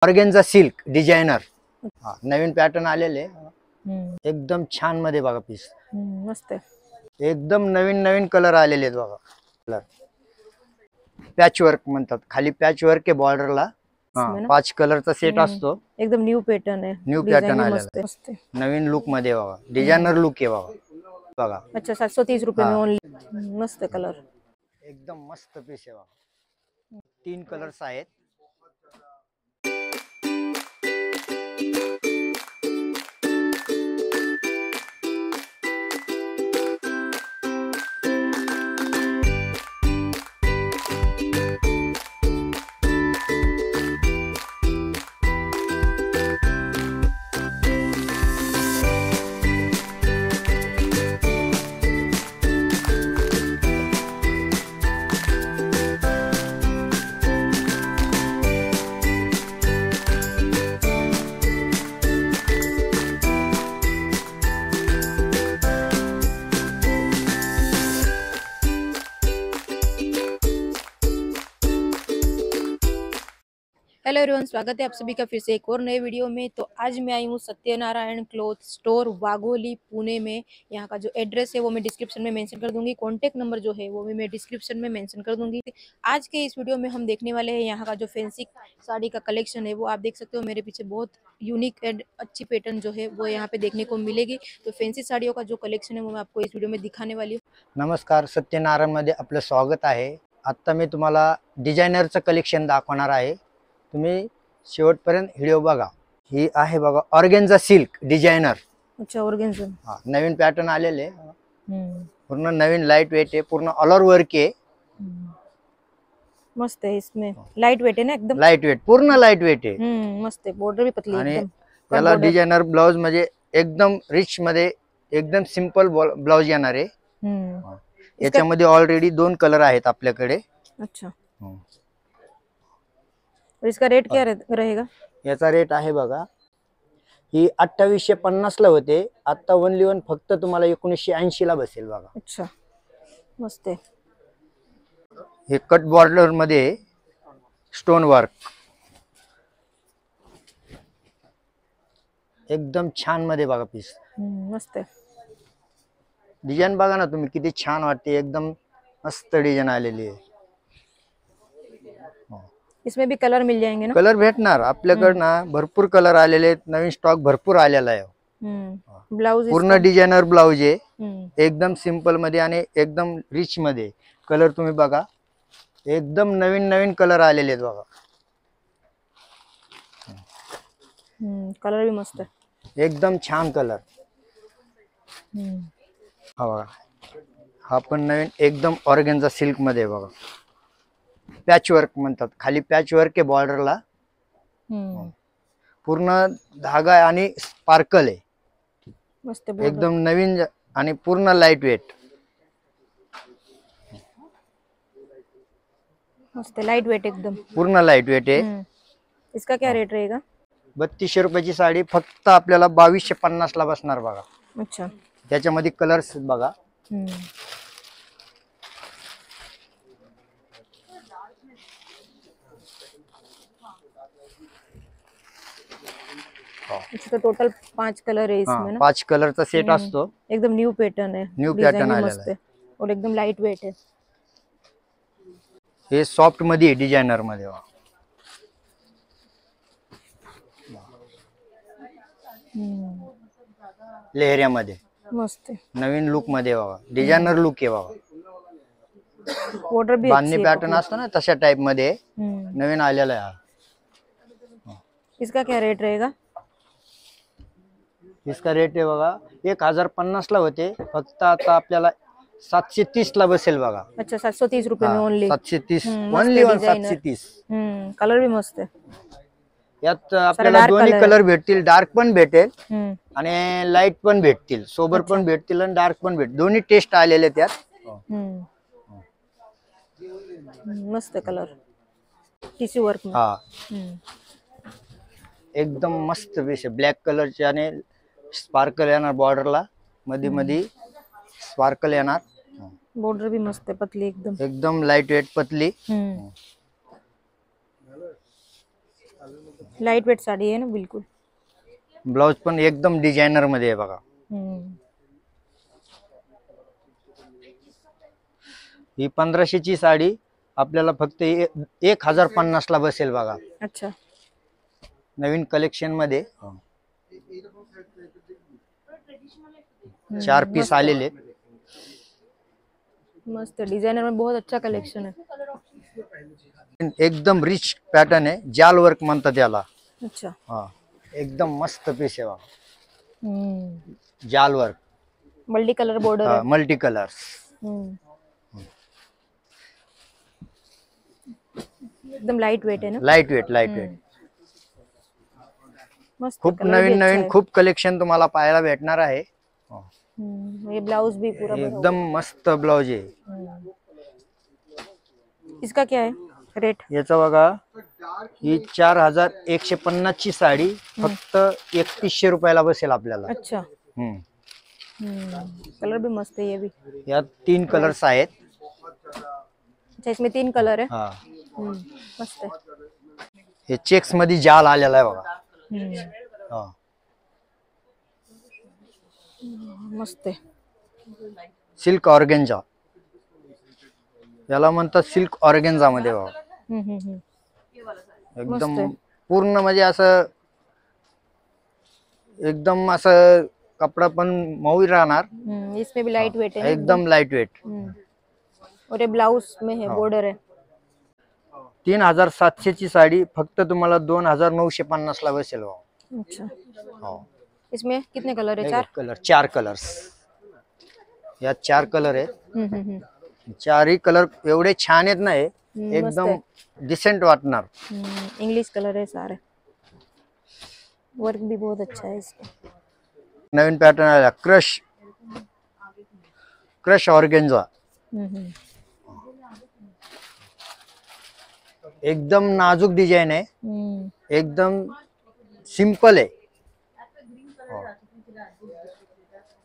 Organza silk designer नवीन pattern आलेले एकदम छान मध्ये बघा पीस मस्त एकदम नवीन कलर आलेले आहेत बघा. कलर पॅच वर्क म्हणतात, खाली पॅच वर्क आहे बॉर्डरला. 5 कलरचा सेट असतो. एकदम न्यू पॅटर्न आहे, न्यू पॅटर्न आलेला आहे, नवीन लुक मध्ये बघा. डिझायनर लुक आहे बघा. अच्छा 730 रुपये में ओनली. मस्त कलर, एकदम मस्त पीस आहे बघा. 3 कलर्स आहेत. हेलो एवरीवन, स्वागत है आप सभी का फिर से एक और नए वीडियो में। तो आज मैं आई हूँ सत्यनारायण क्लॉथ स्टोर वाघोली पुणे में। यहाँ का जो एड्रेस है वो मैं डिस्क्रिप्शन में मेंशन कर दूंगी, कॉन्टैक्ट नंबर जो है वो भी मैं डिस्क्रिप्शन में मेंशन कर दूंगी। आज के इस वीडियो में हम देखने वाले हैं यहाँ का जो फैंसी साड़ी का कलेक्शन है। वो आप देख सकते हो मेरे पीछे बहुत यूनिक एंड अच्छी पैटर्न जो है वो यहाँ पे देखने को मिलेगी। तो फैंसी साड़ियों का जो कलेक्शन है वो मैं आपको इस वीडियो में दिखाने वाली हूँ। नमस्कार, सत्यनारायण मध्ये आपलं स्वागत आहे. आता मी तुम्हाला डिझायनरचं कलेक्शन दाखवणार आहे. तुम्ही शेवटपर्यंत व्हिडिओ बघा. ही आहे बघा ऑर्गेन्झा सिल्क डिझायनर. अच्छा, ऑर्गेन्झा नवीन पॅटर्न आलेले, पूर्ण नवीन लाइट वेट आहे, पूर्ण ऑल ओव्हर वर्क आहे. मस्त है, इसमें लाइट वेट है ना, एकदम लाइट वेट, पूर्ण लाइट वेट आहे. मस्त है, बॉर्डर भी पतली आणि एकदम. त्याला डिझायनर ब्लाउज म्हणजे एकदम रिच मध्ये एकदम सिंपल ब्लाउज येणार आहे. याच्यामध्ये ऑलरेडी 2 कलर आहेत आपल्याकडे. अच्छा, और इसका रेट क्या रहेगा? याचा रेट आहे बघा, ही 2850 ला होते, आता ओनली वन फक्त तुम्हाला 1980 ला बसेल बघा. अच्छा, मस्त आहे. हे कट बॉर्डर मध्ये स्टोन वर्क एकदम छान मध्ये बघा पीस. मस्त आहे. डिझाइन बघा ना तुम्ही, किती छान वाटते. एकदम मस्त डिझाइन आलेली आहे. इसमें भी कलर मिल जाएंगे ना? कलर भेटणार आपल्याकडे ना, भरपूर कलर आलेले आहेत. नवीन स्टॉक भरपूर आलेला आहे. ब्लाउज पूर्ण डिझायनर ब्लाउज आहे, एकदम सिंपल मध्ये आणि एकदम रिच मध्ये. कलर तुम्ही बघा, एकदम नवीन कलर आलेले आहेत बघा. कलर भी मस्त आहे, एकदम छान कलर. हा बघा, हा पण नवीन एकदम ऑर्गेन्झा सिल्क मध्ये बघा. पॅच वर्क म्हणतात, खाली पॅच वर्क आहे बॉर्डरला. पूर्ण धागा आणि स्पार्कल आहे. मस्त एकदम नवीन आणि पूर्ण लाइट वेट. मस्त लाइट वेट, एकदम पूर्ण लाइट वेट आहे. इसका क्या रेट रहेगा? 3200 रुपयाची साडी फक्त आपल्याला 2250 ला बसणार बघा. अच्छा, त्याच्यामध्ये कलर्स बघा. इसका टोटल 5 कलर है इसमें ना. 5 कलरचा सेट असतो. एकदम न्यू पैटर्न है, न्यू पॅटर्न आलेला आहे और एकदम लाइट वेट है. हे सॉफ्ट मध्ये डिझायनर मध्ये बघा. लेहऱ्यामध्ये मस्त नवीन लुक मध्ये बघा. डिझायनर लुक आहे बघा. बॉर्डर भी बांधणी पॅटर्न असतो ना, तशा टाइप मध्ये नवीन आलेला आहे. इसका क्या रेट रहेगा? इसका रेट आहे बघा 1050 ला होते, फक्त आता आपल्याला 730 ला बसेल बघा. अच्छा, 730 रुपये में ओनली. 730 ओनली 730. कलर भी मस्त आहे. यात आपल्याला दोन्ही कलर भेटतील, डार्क पण भेटेल आणि लाईट पण भेटतील, सोबर पण भेटतील आणि डार्क पण भेटतील. दोन्ही टेस्ट आलेले त्यात. मस्त कलर, टिश्यू वर्क में. एकदम मस्त पीस आहे. ब्लॅक कलरचे आणि स्पार्कल येणार बॉर्डरला, मध्ये स्पार्कल येणार. बॉर्डर भी मस्त है, पतली एकदम एकदम लाइट वेट पतली. लाइट वेट साड़ी है ना बिल्कुल। ब्लाउज पण एकदम डिझायनर मध्ये आहे बघा। ही 1500 ची साडी आपल्याला फक्त 1050 ला बसेल बघा। अच्छा, नवीन कलेक्शन मध्ये 4 पीस आलेले। मस्त डिजाइनर में बहुत अच्छा कलेक्शन है। एकदम रिच पॅटर्न आहे, जाल वर्क म्हणतात याला। अच्छा, हा एकदम मस्त पीस आहे बघा। जाल वर्क, मल्टी कलर बॉर्डर है। Multi colours. एकदम लाइट वेट है ना। Light weight. मस्त खूप कलर भी नवीन अच्छा नवीन है। खूप कलेक्शन तुम्हाला पाहायला भेटणार आहे। ये ब्लाउज भी पूरा भरा एकदम मस्त ब्लाउज आहे। हुआ है। इसका क्या है रेट? याचा बघा, ही 4150 ची साडी फक्त 3100 रुपयाला बसेल आपल्याला। अच्छा, कलर भी मस्त है ये भी। यात 3 कलर्स आहेत। अच्छा, इसमें 3 कलर है। हा मस्त है। हे चेक्स मध्ये जाल आलेला आहे बघा। हा मस्त है। सिल्क ऑर्गेन्झा, याला म्हणतात सिल्क ऑर्गेन्झा मध्ये बघा। एकदम पूर्ण म्हणजे असं एकदम असं कपडा पण मऊ राहणार। इसमें भी लाइट वेट है ना एकदम लाइट वेट। और ये ब्लाउज में है बॉर्डर है। 3700 ची साडी फक्त तुम्हाला 2950 ला बसेल बघा। अच्छा, हो, इसमें कितने कलर है? 4 कलर, 4 कलर्स। यात 4 कलर आहेत। 4ही कलर एवढे छान आहेत ना, एकदम डिसेंट वाटणार। इंग्लिश कलर है सारे। वर्क भी बहुत अच्छा है इसका। नवीन पॅटर्न आला, क्रश ऑर्गेन्झा। एकदम नाजूक डिजाइन है, एकदम सिंपल है।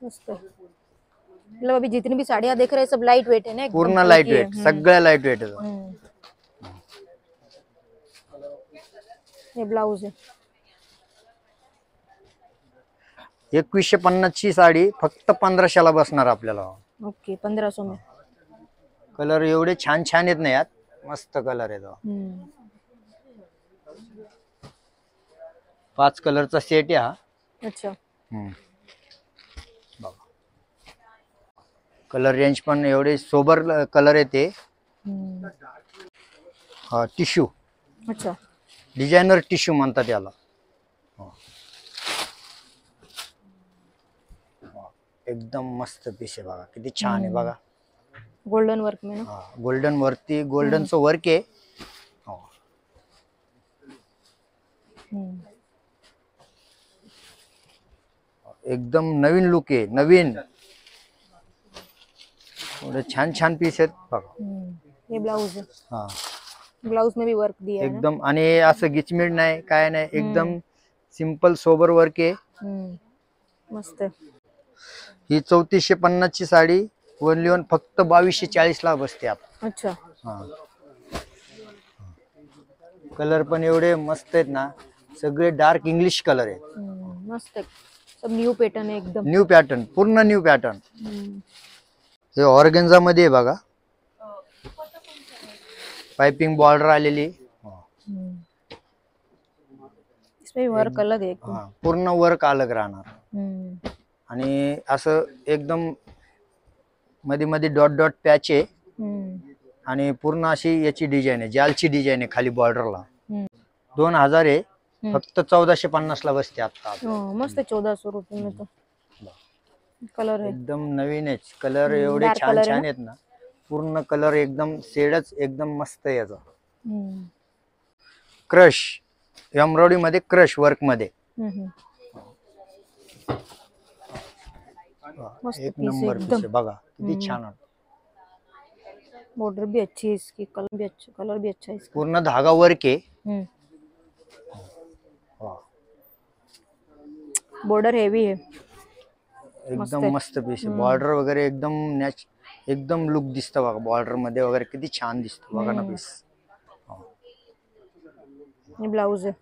मस्त है। मतलब अभी जितनी भी साड़ियाँ देख रहे हैं सब लाइट वेट है ना, एकदम पूर्ण हल्की लाइट है। वेट, सगळं लाइट वेट आहे। ये ब्लाउज है। 2150 ची साडी फक्त 1500 ला बसणार आपल्याला। ओके, 1500 में। कलर एवढे छान छान आहेत ना यात, मस्त कलर आहे तो। 5 कलरचा सेट आहे हा। अच्छा, कलर रेंज पण एवढे सोबर कलर आहे ते। हा टिश्यू, अच्छा, डिझायनर टिश्यू म्हणतात याला। एकदम मस्त पीस आहे बघा, किती छान आहे बघा। गोल्डन वर्क में ना। गोल्डन वरती गोल्डनचं वर्क आहे। एकदम नवीन लुक आहे, नवीन थोड़े छान छान पीस आहेत बघा। ये ब्लाउज है। हा ब्लाउज में भी वर्क दिया है ना। एकदम, आणि असं गिचमिड नाही काय नाही, एकदम सिंपल सोबर वर्क आहे। मस्त है। ही 3450 ची साडी ओनली वन फक्त 2240 ला बसते आता। अच्छा, हा कलर पण एवढे मस्त आहेत ना, सगळे डार्क इंग्लिश कलर आहेत। मस्त है, सब न्यू पैटर्न है एकदम। न्यू पॅटर्न, पूर्ण न्यू पॅटर्न। हे ऑर्गेन्झा मध्ये बघा, पाइपिंग बॉर्डर आलेली। इसमें वर्क अलग है एकदम। पूर्ण वर्क अलग राहणार। आणि असं एकदम मध्ये मध्ये डॉट डॉट पॅच आहे, आणि पूर्ण अशी याची डिझाइन आहे, जालची डिझाइन आहे खाली बॉर्डरला। 2000 आहे, फक्त 1450 ला बसते आता। मस्त है, 1400 रुपये में तो। कलर है एकदम नवीन आहे, कलर एवढे डार्क छान कलर है छान ना? आहेत ना, पूर्ण कलर एकदम शेडच एकदम मस्त आहे याचा। क्रश एम्ब्रॉयडरी मध्ये, क्रश वर्क मध्ये। एक नंबर पीस आहे बघा, किती छान। बॉर्डर भी अच्छी है इसकी, कलर भी अच्छा है इसका। पूर्ण धागा वर्क आहे। बॉर्डर हेवी है, एकदम मस्त पीस आहे। बॉर्डर वगैरे एकदम एकदम लुक दिसतं बघा, बॉर्डर मध्ये वगैरे किती छान दिसतं बघा ना पीस। ये ब्लाउज है।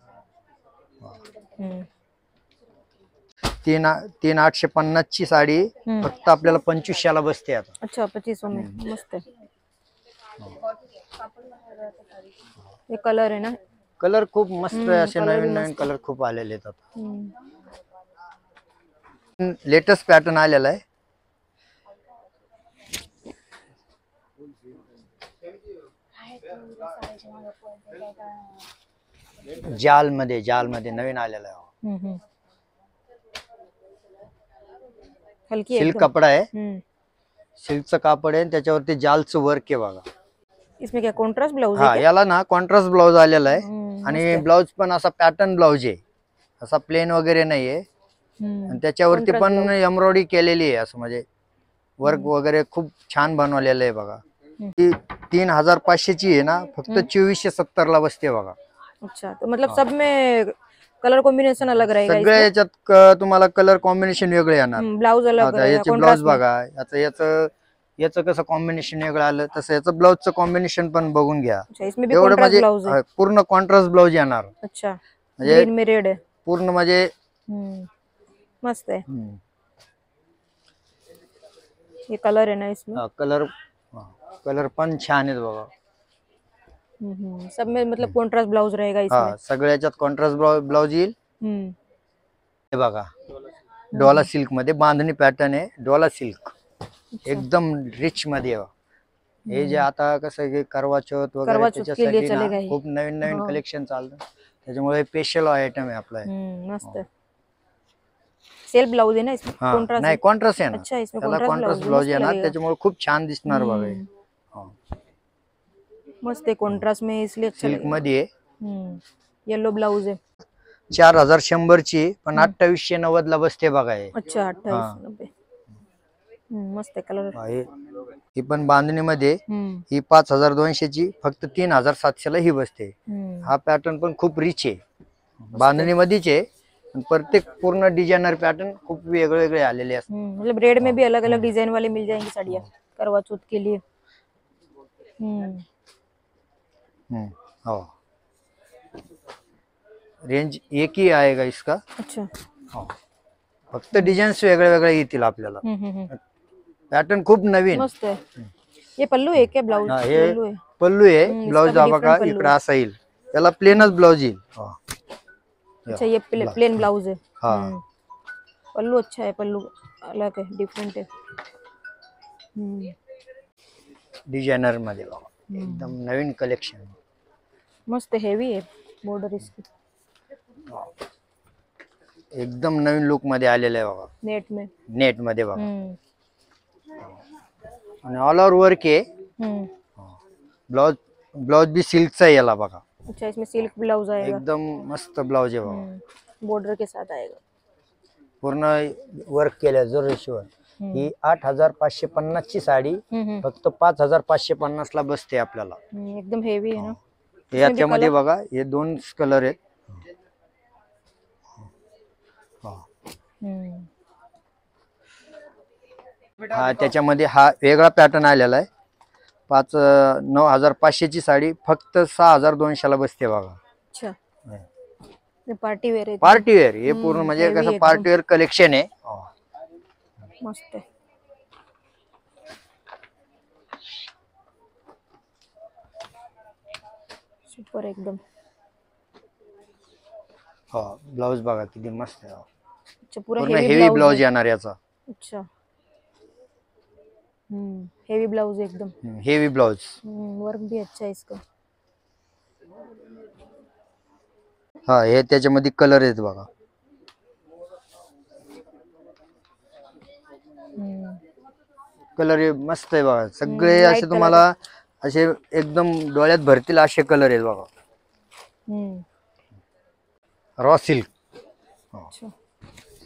हम्म 3,850 ची साडी फक्त आपल्याला 2500 ला बसते आता. अच्छा 2500 में मस्त है। ये कलर है ना, कलर खूप मस्त आहे, असे कलर भी नवीन नवीन मस्त कलर खूप आलेले आहेत आता. हम्म लेटेस्ट पॅटर्न आलेला आहे. जाल मध्ये नवीन आलेला आहे. हल्की सिल्क एकदम। कपडा आहे, सिल्कचं कापड आहे आणि त्याच्यावरती जालचं वर्क आहे बघा. इसमें क्या कॉन्ट्रास्ट ब्लाउज है हा, क्या? याला ना कॉन्ट्रास्ट ब्लाउज आलेला आहे मस्त आणि आहे। ब्लाउज पण असा पॅटर्न ब्लाउज आहे, असा प्लेन वगैरे नाहीये. आणि त्याच्यावरती Contrast पण blouse. एम्ब्रॉयडरी केलेली आहे, असं म्हणजे वर्क वगैरे खूप छान बनवलेलं आहे बघा. ती 3,500 ची आहे ना, फक्त 2470 ला बसते बघा. अच्छा, तो मतलब सब में कलर कॉम्बिनेशन अलग रहेगा सगळ्या इसमें? याच्यात तुम्हाला कलर कॉम्बिनेशन वेगळे येणार. ब्लाउज अलग आता रहेगा याचे ब्लाउज कॉन्ट्रास्ट में। बघा, आता याचं कसं कॉम्बिनेशन वेगळं आलं, तसं याचं ब्लाउजचं कॉम्बिनेशन पण बघून घ्या. अच्छा, इसमें भी एवढं कॉन्ट्रास्ट म्हणजे ब्लाउज है। पूर्ण कॉन्ट्रास्ट ब्लाउज येणार. अच्छा, म्हणजे ग्रीन में रेड है। पूर्ण म्हणजे मस्त है। ये कलर है ना इसमें। कलर पण छान आहेत बघा. सब में मतलब कॉन्ट्रास्ट ब्लाउज रहेगा हा, इसमें। सगळ्या याच्यात कॉन्ट्रास्ट ब्लाउज येईल. हे बघा, डोला सिल्क मध्ये बांधणी पॅटर्न आहे, डोला सिल्क एकदम रिच मध्ये आहे. हे जे आता कसं की करवा चौथ वगैरे करवा चौथ के लिए त्याच्यासाठी चलेगा ना हे। खूप नवीन नवीन कलेक्शन चालतं, त्याच्यामुळे स्पेशल आयटम आहे आपला. मस्त है। सेल्फ ब्लाउज है ना इसमें, हा, कॉन्ट्रास्ट नाही है। कॉन्ट्रास्ट आहे ना, अच्छा, इसमें त्याला कॉन्ट्रास्ट कॉन्ट्रास्ट ब्लाउज ब्लाउज मस्त येणार, लगेगा। त्याच्यामुळे खूप छान दिसणार बघा हे. मस्त है, कॉन्ट्रास्ट में इसलिए अच्छा सिल्क लगेगा। मध्ये येलो ब्लाउज है। 4,100 ची, पण 2890 ला बसते बघा हे. अच्छा 2890। मस्त है कलर। ही पण बांधणी मध्ये, ही 5,200 ची, फक्त 3,700 ला ही बसते. हा पॅटर्न पण खूप रिच आहे, बांधणी मध्येच आहे. प्रत्येक पूर्ण डिजाइनर पॅटर्न खूप वेगळे आलेले असतात. मतलब रेड में भी अलग अलग डिजाइन वाले मिल जाएंगे साड़ियाँ करवा चौथ के लिए। हो, रेंज एक ही आएगा इसका. अच्छा। हो, फक्त डिझाईन्स वेगळे येतील आपल्याला. पॅटर्न खूप नवीन. मस्त है। ये पल्लू है क्या? ब्लाउज हे पल्लू है। पल्लू आहे. ब्लाउज इसका भी बघा different पल्लू इकडे है। असा येईल, त्याला प्लेनच ब्लाउज येईल. अच्छा, ये प्लेन ब्लाउज है। हा, पल्लू अच्छा है, पल्लू अलग है, डिफरेंट है। डिजाइनर मध्ये बघा, एकदम नवीन कलेक्शन. मस्त हेवी है बॉर्डर इसकी, एकदम नवीन लुक मध्ये आलेलं आहे बघा, नेट मध्ये बघा. आणि ऑल ओव्हर वर्क आहे. ब्लाउज भी सिल्कचा आहे याला बघा. अच्छा, इसमें सिल्क ब्लाउज आएगा, एकदम मस्त ब्लाउज आहे बघा, बॉर्डर के साथ आएगा, पूर्ण वर्क केलं जोरशीवर. ही 8,550 ची साडी फक्त 5,550 ला बसते आपल्याला. एकदम हेवी है ना. याच्यामध्ये बघा हे 2 कलर आहेत. हा, त्याच्यामध्ये हा वेगळा पॅटर्न आलेला आहे. 9,500 ची साडी फक्त 6,200 ला बसते बघा. अच्छा, ये पार्टी वेयर है। पार्टी वेयर हे पूर्ण म्हणजे कसं पार्टी वेयर कलेक्शन आहे. मस्त है. सुपर एकदम. हो, ब्लाउज बघा किती मस्त आहे. अच्छा, पूरा हेवी ब्लाउज येणार याचा. अच्छा, हेवी ब्लाउज एकदम, हेवी ब्लाउज. वर्क भी अच्छा है इसका. हा, हे त्याच्यामध्ये कलर आहेत बघा. कलर मस्त आहे बघा, सगळे असे तुम्हाला असे एकदम डोळ्यात भरतील असे कलर आहेत बघा. रॉ सिल्क,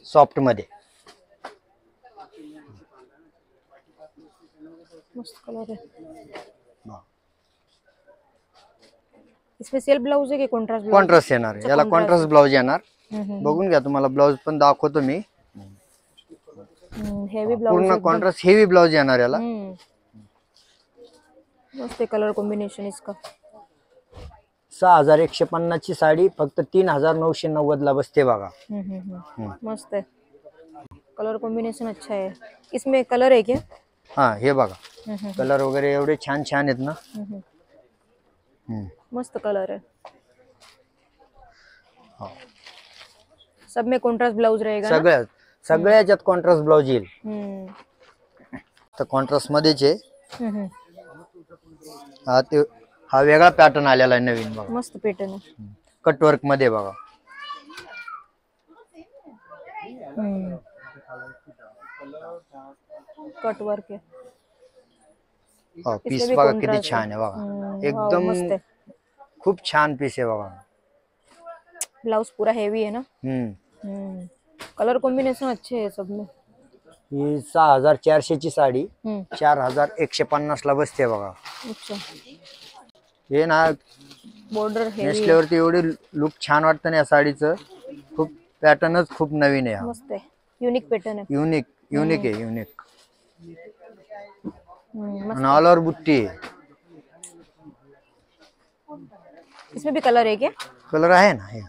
सॉफ्ट मध्ये मस्त कलर है. इसमें सेल्फ ब्लाउज है कि कॉन्ट्रास्ट? कॉन्ट्रास्ट येणार, याला कॉन्ट्रास्ट ब्लाउज येणार. बघून घ्या, तुम्हाला ब्लाउज पण दाखवतो मी. हेवी ब्लाउज, पूर्ण कॉन्ट्रास्ट हेवी ब्लाउज येणार याला. मस्त कलर कॉम्बिनेशन इसका. 6150 ची साडी फक्त 3990 ला बसते बघा. मस्त है, कलर कॉम्बिनेशन अच्छा है. इसमें कलर है क्या? हा हे बघा कलर वगैरे एवढे छान छान आहेत ना. मस्त कलर है. हो. सब में कॉन्ट्रास्ट ब्लाउज रहेगा ना? सगळ्या याच्यात कॉन्ट्रास्ट ब्लाउज येईल. तर कॉन्ट्रास्ट मध्येच आहे. हा वेगळा पॅटर्न आलेला आहे नवीन बघा. मस्त पॅटर्न आहे. कट वर्क मध्ये बघा. कट वर्क आहे. पीस बघा किती छान आहे बघा. एकदम खूप छान पीस आहे बघा. ब्लाउज पूरा हेवी है ना. कलर कॉम्बिनेशन अच्छे है सब में. ही 6400 ची साडी 4150 ला बसते बघा. अच्छा. हे ना बॉर्डर हेवी नेसल्यावरती एवढी लुक छान वाटतं ना या साडीचं. खूप पॅटर्नच खूप नवीन आहे. मस्त आहे. युनिक पॅटर्न आहे. युनिक आहे युनिक. ऑल ओव्हर बुट्टी आहे. इसमें भी कलर है क्या? कलर आहे ना हे.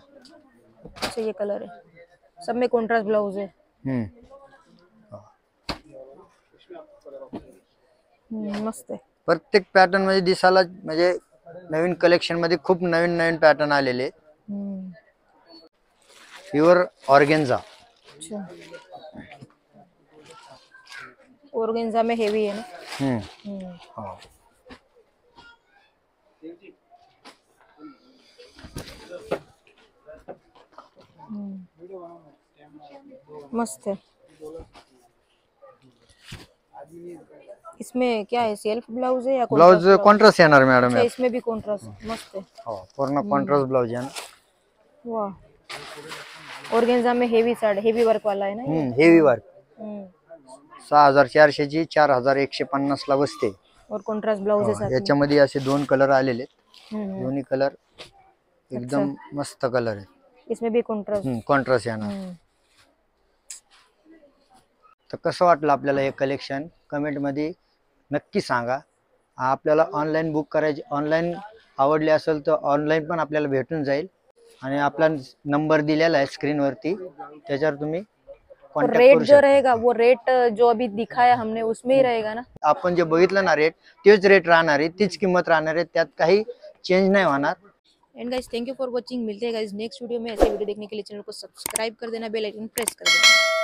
अच्छा ये कलर है. सब में कॉन्ट्रास्ट ब्लाउज है. मस्त आहे. प्रत्येक पॅटर्न मध्ये दिसायला म्हणजे नवीन कलेक्शन मध्ये खूप नवीन नवीन पॅटर्न आलेले. Pure organza. अच्छा. ऑर्गेन्झा में हेवी है ना. मस्त है. इसमें क्या है, सेल्फ ब्लाउज है या ब्लाउज कॉन्ट्रास्ट येणार मॅडम. अच्छा इसमें भी कॉन्ट्रास्ट. मस्त है. हो पूर्ण कॉन्ट्रास्ट ब्लाउज आहे ना. वाह. ऑर्गेन्झा में हेवी साड़ी, हेवी वर्क वाला है ना. Heavy work. 6400 ची 4150 ला बसते. और कॉन्ट्रास्ट ब्लाउज आहे. याच्यामध्ये असे दोन कलर आलेले. दोन्ही कलर एकदम मस्त कलर आहे. इसमें भी कॉन्ट्रास्ट येणार. तर कसं वाटलं आपल्याला हे कलेक्शन कमेंट मध्ये नक्की सांगा. आपल्याला ऑनलाईन बुक करायचे, ऑनलाईन आवडले असेल तर ऑनलाईन पण आपल्याला भेटून जाईल. आणि आपला नंबर दिलेला आहे स्क्रीन वरती, त्याच्यावर तुम्ही कॉन्टॅक्ट रेट करू जो शकता. रहेगा वो रेट जो अभी दिखाया हमने उसमें ही रहेगा ना. आपण जे बघितलं ना रेट तेच रेट राहणार आहे, तीच किंमत राहणार आहे. त्यात काही चेंज नाही होणार. End guys thank you for watching. मिलते हैं गाइस नेक्स्ट वीडियो में. ऐसे वीडियो देखने के लिए चैनल को सब्सक्राइब कर देना, बेल आइकन प्रेस कर देना.